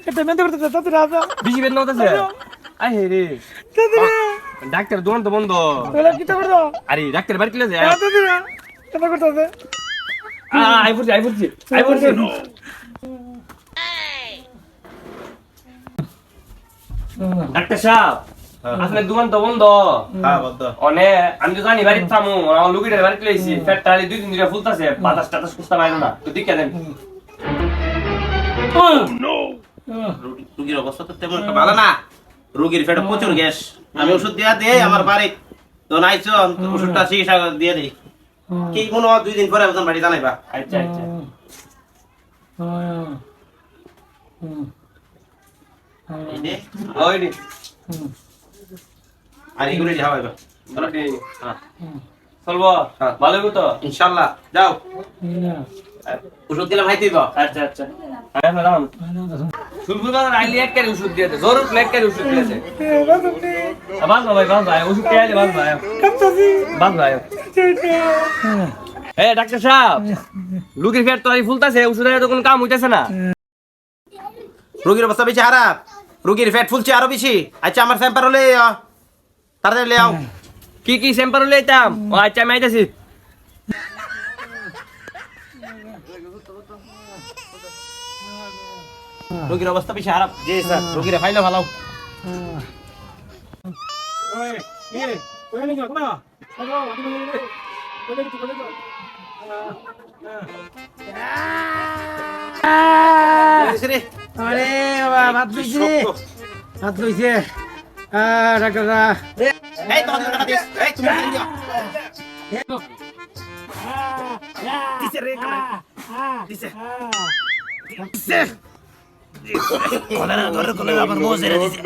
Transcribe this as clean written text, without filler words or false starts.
এটা মেনতে করতে তাতে রাজা বেশি বেদনা হতেছে আই হে রে তাতে ডাক্তার দোকান তো বন্ধ ওলা কি তো করছো আরে ডাক্তার বাড়ি কিলে যায় তাতে না কেন করতেছে আই পড়ছি ডাক্তার সাহেব আপনার দোকান তো বন্ধ হ্যাঁ বদ্ধ অনে আমি তো জানি বাড়িতে থামু আমার লুকিটার বাড়িতে লইছি পেটটা আলি 2-3 দিন ফুলতাছে বাতাস টাতাস কুস্তা বাইরো না তো দিকে দেন রোগীর অবস্থা তো তেমন একটা ভালো না রোগীর পেটে প্রচুর গ্যাস আমি ওষুধ দিয়া দেই আমার বাড়ি তো নাইছো ওষুধটা চিকিৎসা দিয়ে দেই কি কোনো 2 দিন পরে একদম বাড়ি জানাইবা আচ্ছা আচ্ছা এই নে, ওই রে আর এগুলো যাওয়াইবা হ্যাঁ চলবো ভালো হইবো তো ইনশাআল্লাহ যাও ওষুধ দিলে ভাই দিবা আচ্ছা আচ্ছা হ্যাঁ ম্যাডাম সুলফুল বাজার আইলি এক কারি ওষুধ দিয়েছে জরুর এক কারি ওষুধ দিয়েছে বাস ভাই ওষুধ কে আইলে বাস ভাই বাস ভাই এ ডাক্তার সাহেব লুকির ফের তো ফুলতাছে ওষুধের তো কোনো কাম হইতাছে না রোগীর অবস্থা বেশি খারাপ রোগীর পেট ফুলছে আরো বেশি আচ্ছা আমার স্যাম্পার হলে তাড়াতাড়ি লে আও কি কি স্যাম্পল লইতাম ও আচ্ছা আমি আইতাছি রোগীর অবস্থা বেশি খারাপ জি স্যার রোগীরে ফাইলে ভালো আরে বাবা ভাত লইছে ভাত লইছে ডাক্তাররা এই তো টাকা দিস এই তুমি দিও দিছে রে দিছে দিছে কলেরা আবার মোজেরা দিছে